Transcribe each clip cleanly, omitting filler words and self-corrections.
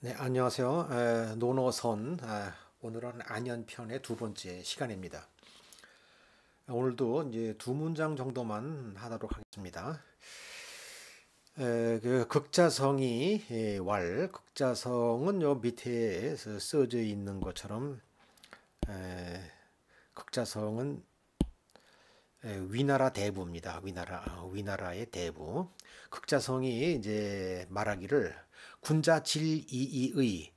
네, 안녕하세요. 노노선. 오늘은 안연편의 두 번째 시간입니다. 오늘도 이제 두 문장 정도만 하도록 하겠습니다. 그 극자성이 극자성은 요 밑에 써져 있는 것처럼 극자성은 위나라 대부입니다. 위나라의 대부. 극자성이 이제 말하기를 군자 질이의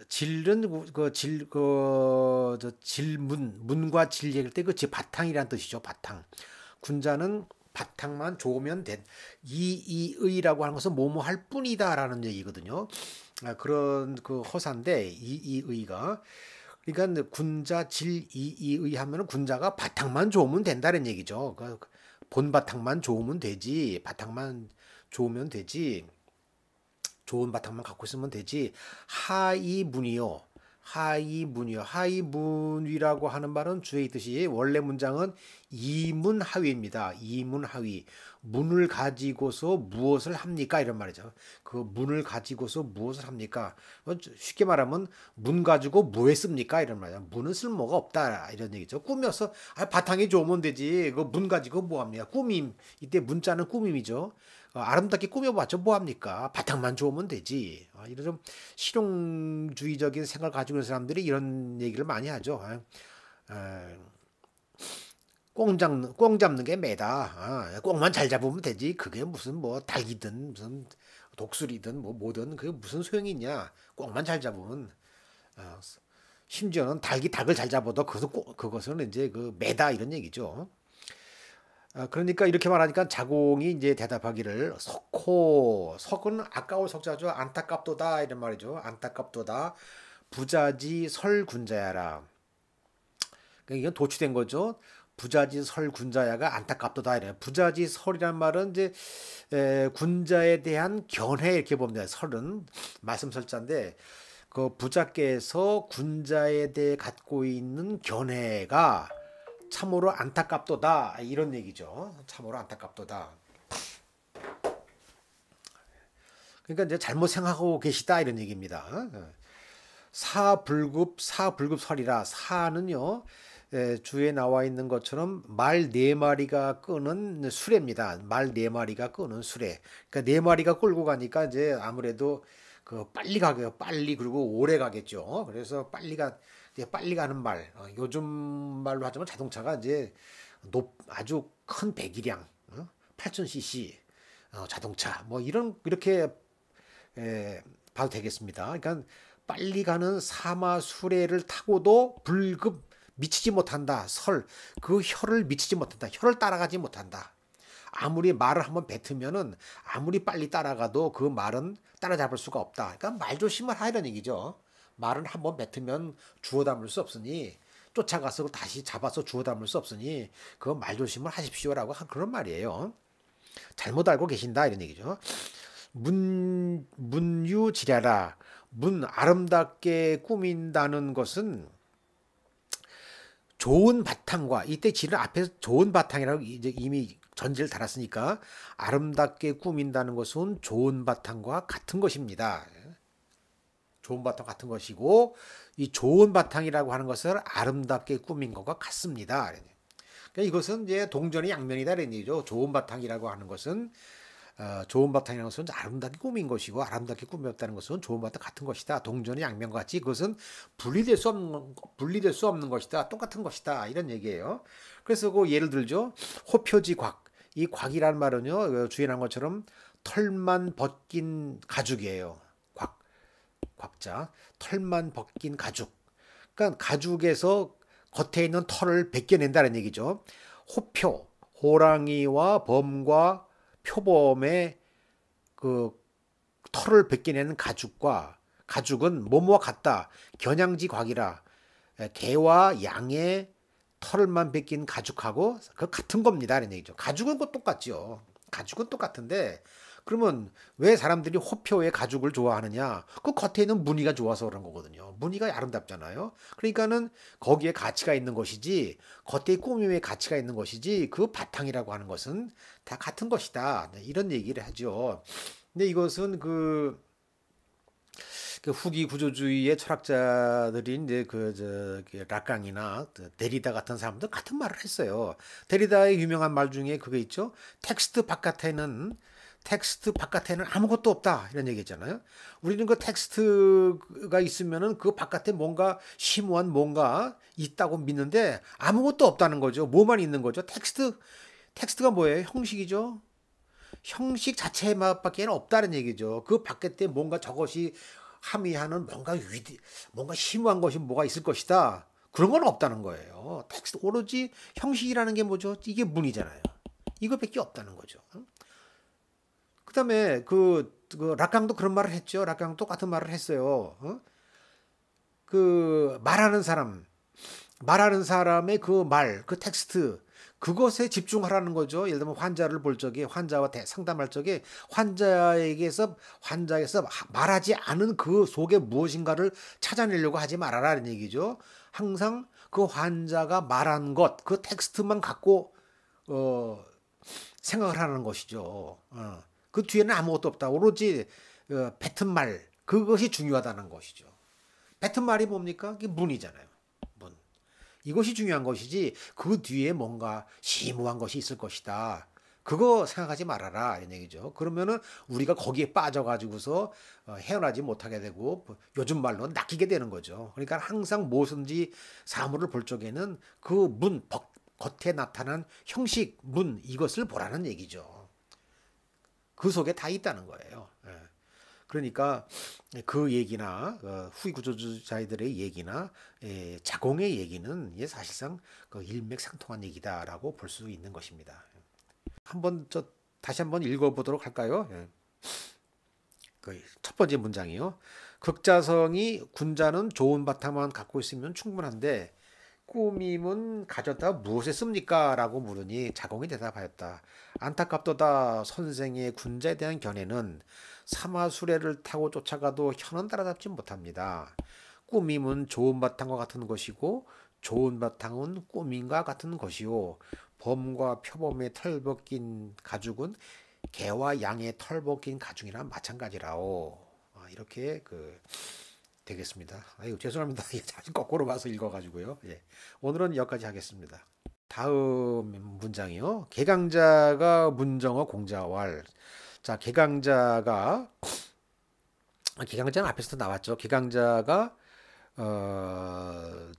질은 문과 질 얘기할 때 그 바탕이란 뜻이죠. 바탕. 군자는 바탕만 좋으면 된. 이의라고 하는 것은 뭐뭐 할 뿐이다라는 얘기거든요. 그런 그 허사인데 이의가 그러니까 군자 질이의 하면은 군자가 바탕만 좋으면 된다는 얘기죠. 본 바탕만 좋으면 되지. 바탕만 좋으면 되지. 좋은 바탕만 갖고 있으면 되지. 하이문이요. 하이문이라고 하는 말은 주에 있듯이 원래 문장은 이문하위입니다. 이문하위. 문을 가지고서 무엇을 합니까? 이런 말이죠. 그 문을 가지고서 무엇을 합니까? 쉽게 말하면 문 가지고 뭐 했습니까? 이런 말이죠. 문은 쓸모가 없다. 이런 얘기죠. 꾸며서 바탕이 좋으면 되지. 그 문 가지고 뭐 합니까? 꾸밈. 이때 문자는 꾸밈이죠. 아름답게 꾸며봤죠. 뭐합니까? 바탕만 좋으면 되지. 이런 좀 실용주의적인 생각을 가지고 있는 사람들이 이런 얘기를 많이 하죠. 꽁 잡는 게 매다. 꽁만 잘 잡으면 되지. 그게 무슨 뭐 닭이든 무슨 독수리든 뭐 뭐든 그게 무슨 소용이 있냐. 꽁만 잘 잡으면 어, 심지어는 닭을 잘 잡아도 그것은 이제 그 매다 이런 얘기죠. 그러니까 이렇게 말하니까 자공이 이제 대답하기를 석은 아까울 석자죠. 안타깝도다 이런 말이죠. 안타깝도다. 부자지 설군자야라. 그러니까 이건 도취된 거죠. 부자지 설군자야가 안타깝도다 이래. 부자지 설이란 말은 이제 군자에 대한 견해 이렇게 봅니다. 설은 말씀설자인데 그 부자께서 군자에 대해 갖고 있는 견해가 참으로 안타깝도다 이런 얘기죠. 참으로 안타깝도다. 그러니까 이제 잘못 생각하고 계시다 이런 얘기입니다. 사불급설이라 사는요 주에 나와 있는 것처럼 말 네 마리가 끄는 수레입니다. 말 네 마리가 끄는 수레. 그러니까 네 마리가 끌고 가니까 이제 아무래도 그 빨리 가게요. 빨리 그리고 오래 가겠죠. 그래서 이제 빨리 가는 말. 요즘 말로 하자면 자동차가 이제 아주 큰 배기량, 8000cc 자동차 뭐 이렇게 봐도 되겠습니다. 그러니까 빨리 가는 사마 수레를 타고도 불급 미치지 못한다. 그 혀를 미치지 못한다. 혀를 따라가지 못한다. 아무리 말을 한번 뱉으면은 아무리 빨리 따라가도 그 말은 따라잡을 수가 없다. 그러니까 말 조심을 하라는 얘기죠. 말은 한번 뱉으면 주워 담을 수 없으니 쫓아가서 다시 잡아서 주워 담을 수 없으니 그 말 조심을 하십시오라고 한 그런 말이에요. 잘못 알고 계신다 이런 얘기죠. 문유지랴라. 문 아름답게 꾸민다는 것은 좋은 바탕과 이때 지는 앞에서 좋은 바탕이라고 이제 이미 전제를 달았으니까 아름답게 꾸민다는 것은 좋은 바탕과 같은 것입니다. 좋은 바탕 같은 것이고 이 좋은 바탕이라고 하는 것을 아름답게 꾸민 것과 같습니다. 그러니까 이것은 이제 동전의 양면이다 이런 얘기죠. 좋은 바탕이라는 것은 아름답게 꾸민 것이고 아름답게 꾸몄다는 것은 좋은 바탕 같은 것이다. 동전의 양면같이 그것은 분리될 수 없는 것이다. 똑같은 것이다. 이런 얘기예요. 그래서 그 예를 들죠. 호표지 곽. 이 곽이란 말은요. 주인한 것처럼 털만 벗긴 가죽이에요. 곽자. 털만 벗긴 가죽. 그러니까 가죽에서 겉에 있는 털을 벗겨낸다는 얘기죠. 호랑이와 범과 표범의 그 털을 벗겨내는 가죽은 뭐뭐와 같다. 겨냥지 곽이라 개와 양의 털만 벗긴 가죽하고 그 같은 겁니다. 이런 얘기죠. 가죽은 그 똑같죠. 가죽은 똑같은데 그러면 왜 사람들이 호표의 가죽을 좋아하느냐? 그 겉에 있는 무늬가 좋아서 그런 거거든요. 무늬가 아름답잖아요. 그러니까는 거기에 가치가 있는 것이지 겉에 꾸밈에 가치가 있는 것이지 그 바탕이라고 하는 것은 다 같은 것이다. 이런 얘기를 하죠. 근데 이것은 그 후기 구조주의의 철학자들이 이제 락강이나 데리다 같은 사람들 같은 말을 했어요. 데리다의 유명한 말 중에 그거 있죠. 텍스트 바깥에는 아무것도 없다 이런 얘기했잖아요. 우리는 그 텍스트가 있으면은 그 바깥에 뭔가 심오한 뭔가 있다고 믿는데 아무것도 없다는 거죠. 뭐만 있는 거죠? 텍스트가 뭐예요? 형식이죠. 형식 자체밖에 없다는 얘기죠. 그 바깥에 뭔가 저것이 함의하는 뭔가 심오한 것이 뭐가 있을 것이다. 그런 건 없다는 거예요. 텍스트 오로지 형식이라는 게 뭐죠? 이게 문이잖아요. 이거밖에 없다는 거죠. 그다음에 락강도 그런 말을 했죠. 락강 똑같은 말을 했어요. 그 말하는 사람의 그 말, 그 텍스트 그것에 집중하라는 거죠. 예를 들면 환자를 볼 적에 환자와 상담할 적에 환자에게서 말하지 않은 그 속에 무엇인가를 찾아내려고 하지 말아라는 얘기죠. 항상 그 환자가 말한 것, 그 텍스트만 갖고 생각을 하는 것이죠. 그 뒤에는 아무것도 없다. 오로지 뱉은 말 그것이 중요하다는 것이죠. 뱉은 말이 뭡니까? 그게 문이잖아요. 문. 이것이 중요한 것이지 그 뒤에 뭔가 심오한 것이 있을 것이다. 그거 생각하지 말아라 이런 얘기죠. 그러면은 우리가 거기에 빠져가지고서 헤어나지 못하게 되고 요즘 말로 낚이게 되는 거죠. 그러니까 항상 무엇인지 사물을 볼 적에는 그 겉에 나타난 형식, 문 이것을 보라는 얘기죠. 그 속에 다 있다는 거예요. 그러니까 그 얘기나 후기 구조주자들의 얘기나 자공의 얘기는 사실상 일맥상통한 얘기다라고 볼 수 있는 것입니다. 다시 한번 읽어보도록 할까요? 첫 번째 문장이요. 극자성이 군자는 좋은 바탕만 갖고 있으면 충분한데 꾸밈은 가져다 무엇에 씁니까? 라고 물으니 자공이 대답하였다. 안타깝도다 선생의 군자에 대한 견해는 사마수레를 타고 쫓아가도 혀는 따라잡지 못합니다. 꾸밈은 좋은 바탕과 같은 것이고 좋은 바탕은 꾸밈과 같은 것이요. 범과 표범의 털벗긴 가죽은 개와 양의 털벗긴 가죽이나 마찬가지라오. 이렇게 되겠습니다. 아유 죄송합니다. 사실 거꾸로 봐서 읽어가지고요. 오늘은 여기까지 하겠습니다. 다음 문장이요. 개강자가 문정어 공자왈. 자, 개강자는 앞에서도 나왔죠. 개강자가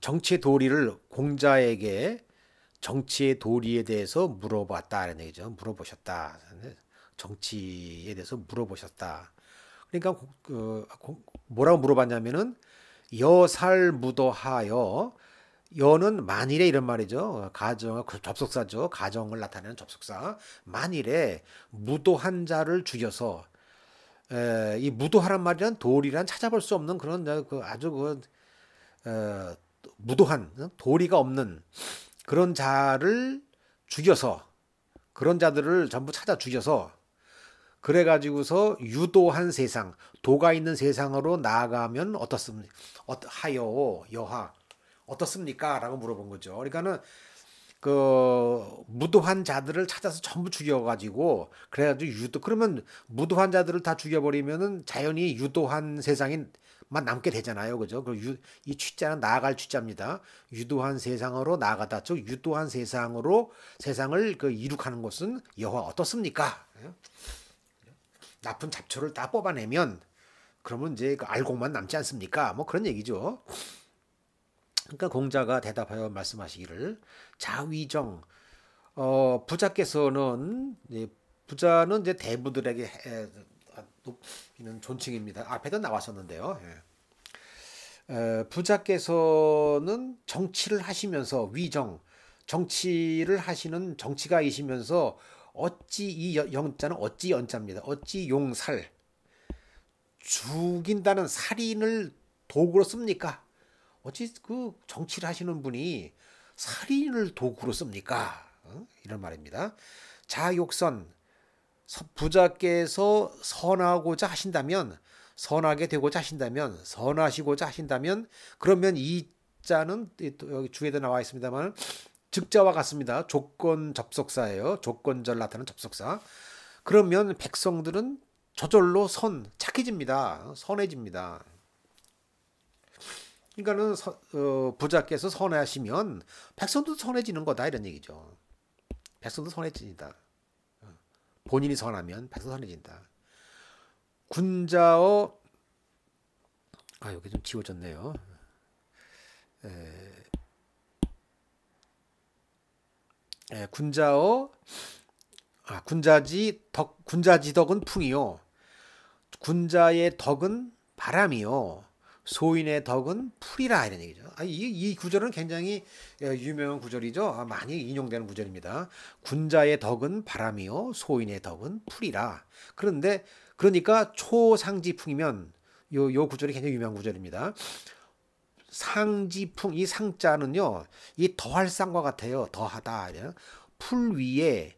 정치의 도리를 공자에게 정치의 도리에 대해서 물어봤다는 얘기죠. 물어보셨다. 정치에 대해서 물어보셨다. 그러니까 뭐라고 물어봤냐면은 여살무도하여 여는 만일에 이런 말이죠. 접속사죠. 가정을 나타내는 접속사. 만일에 무도한 자를 죽여서 이 무도하란 말이란 도리란 찾아볼 수 없는 그런 아주 무도한 도리가 없는 그런 자를 죽여서 그런 자들을 전부 찾아 죽여서 그래가지고서 유도한 세상, 도가 있는 세상으로 나아가면 어떻습니까? 라고 물어본 거죠. 그러니까는 무도한 자들을 찾아서 전부 죽여가지고 그래가지고 그러면 무도한 자들을 다 죽여버리면은 자연히 유도한 세상만 남게 되잖아요, 그죠? 이 취자는 나아갈 취자입니다. 유도한 세상으로 나아가다, 즉 유도한 세상을 이룩하는 것은 여호와 어떻습니까? 나쁜 잡초를 다 뽑아내면 그러면 이제 알곡만 남지 않습니까? 뭐 그런 얘기죠. 그러니까 공자가 대답하여 말씀하시기를 자위정 부자께서는 이제 대부들에게 높이는 존칭입니다. 앞에도 나왔었는데요. 부자께서는 정치를 하시면서 정치를 하시는 정치가이시면서 어찌 이 영자는 어찌 연자입니다. 어찌 용살 죽인다는 살인을 도구로 씁니까? 어찌 정치를 하시는 분이 살인을 도구로 씁니까? 이런 말입니다. 자욕선 부자께서 선하시고자 하신다면 그러면 이 자는 여기 주에도 나와 있습니다만 즉자와 같습니다. 조건 접속사예요. 조건절 나타나는 접속사. 그러면 백성들은 저절로 착해집니다. 선해집니다. 그러니까는 부자께서 선하시면 백성도 선해지는 거다 이런 얘기죠. 백성도 선해진다. 본인이 선하면 백성 선해진다. 군자어 여기 좀 지워졌네요. 군자어 군자지 덕은 풍이요. 군자의 덕은 바람이요. 소인의 덕은 풀이라 이런 얘기죠. 이 구절은 굉장히 유명한 구절이죠. 많이 인용되는 구절입니다. 군자의 덕은 바람이요. 소인의 덕은 풀이라. 그런데 그러니까 초상지풍이면 요 구절이 굉장히 유명한 구절입니다. 상지풍 이 상자는요. 이 더할 쌍과 같아요. 더하다. 풀 위에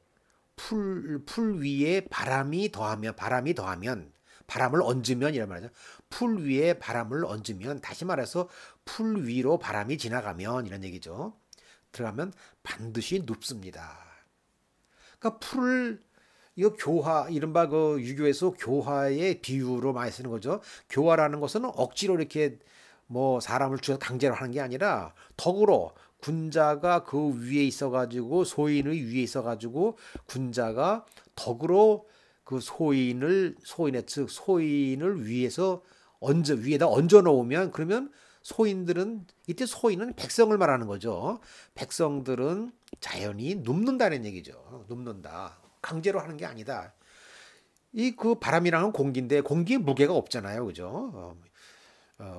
바람이 더하면 바람을 얹으면 이란 말이죠. 풀 위에 바람을 얹으면 다시 말해서 풀 위로 바람이 지나가면 이런 얘기죠. 들어가면 반드시 눕습니다. 그러니까 풀을 이거 교화 이른바 그 유교에서 교화의 비유로 많이 쓰는 거죠. 교화라는 것은 억지로 이렇게 뭐 사람을 주어 강제로 하는 게 아니라 덕으로 군자가 그 위에 있어가지고 소인의 위에 있어가지고 군자가 덕으로 그 소인을 위에다 얹어 놓으면 그러면 소인들은 이때 소인은 백성을 말하는 거죠. 백성들은 자연히 눕는다는 얘기죠. 눕는다. 강제로 하는 게 아니다. 이 그 바람이랑은 공기인데 공기에 무게가 없잖아요. 그죠?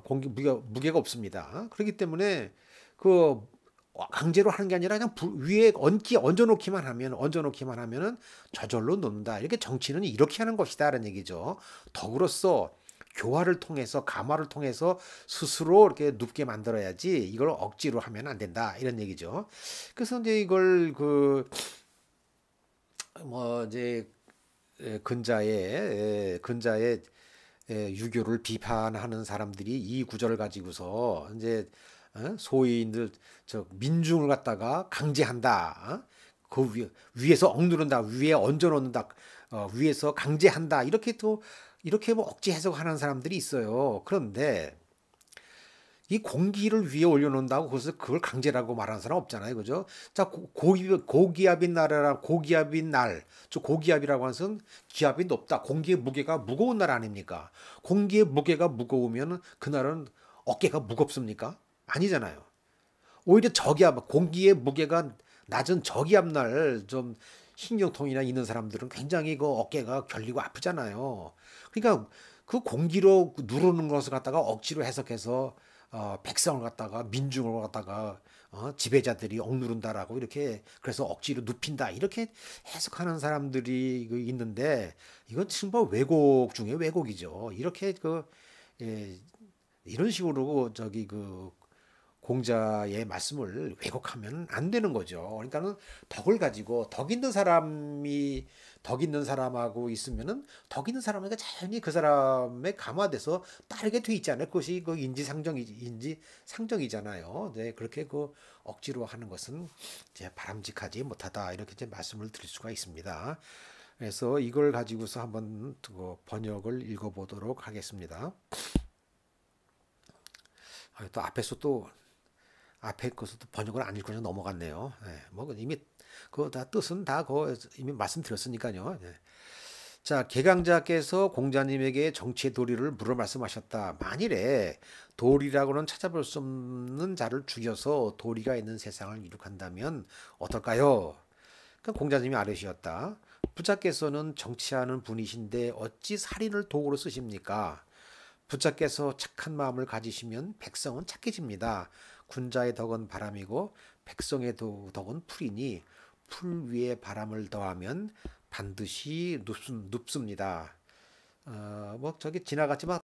공기 무게가 없습니다. 그렇기 때문에 그 강제로 하는 게 아니라 그냥 위에 얹어놓기만 하면은 저절로 놓는다. 이렇게 정치는 이렇게 하는 것이다라는 얘기죠. 덕으로서 교화를 통해서 감화를 통해서 스스로 이렇게 눕게 만들어야지 이걸 억지로 하면 안 된다 이런 얘기죠. 그래서 이제 이걸 그 뭐 이제 근자의 유교를 비판하는 사람들이 이 구절을 가지고서 이제 소위인들 민중을 갖다가 강제한다. 위에서 억누른다. 위에 얹어 놓는다. 위에서 강제한다. 이렇게 뭐 억지 해석하는 사람들이 있어요. 그런데 이 공기를 위에 올려놓는다고 그래서 그걸 강제라고 말하는 사람 없잖아요. 그죠? 자, 고기압인 나라라 고기압인 날. 저 고기압이라고 하는 것은 기압이 높다. 공기의 무게가 무거운 날 아닙니까? 공기의 무게가 무거우면 그날은 어깨가 무겁습니까? 아니잖아요. 오히려 저기압, 공기의 무게가 낮은 저기압 날 좀 신경통이나 있는 사람들은 굉장히 그 어깨가 결리고 아프잖아요. 그러니까 그 공기로 누르는 것을 갖다가 억지로 해석해서 백성을 갖다가 민중을 갖다가 지배자들이 억누른다라고 이렇게 그래서 억지로 눕힌다 이렇게 해석하는 사람들이 있는데 이건 정말 왜곡 중에 왜곡이죠. 이렇게 예, 이런 식으로 그 공자의 말씀을 왜곡하면 안 되는 거죠. 그러니까는 덕 있는 사람하고 있으면은 덕 있는 사람에게 자연히 그 사람에 감화돼서 따르게 돼 있잖아요. 그것이 그 인지상정이잖아요. 네, 그렇게 그 억지로 하는 것은 이제 바람직하지 못하다 이렇게 이제 말씀을 드릴 수가 있습니다. 그래서 이걸 가지고서 한번 번역을 읽어보도록 하겠습니다. 또 앞에 것도 번역을 안 읽고 그냥 넘어갔네요. 네, 뭐 이미 그 다 뜻은 다 이미 말씀드렸으니까요. 네. 자, 개강자께서 공자님에게 정치의 도리를 물어 말씀하셨다. 만일에 도리라고는 찾아볼 수 없는 자를 죽여서 도리가 있는 세상을 이룩한다면 어떨까요? 그러니까 공자님이 아뢰시었다. 부자께서는 정치하는 분이신데 어찌 살인을 도구로 쓰십니까? 부자께서 착한 마음을 가지시면 백성은 착해집니다. 군자의 덕은 바람이고 백성의 덕은 풀이니 풀 위에 바람을 더하면 반드시 눕습니다. 뭐 저기 지나갔지만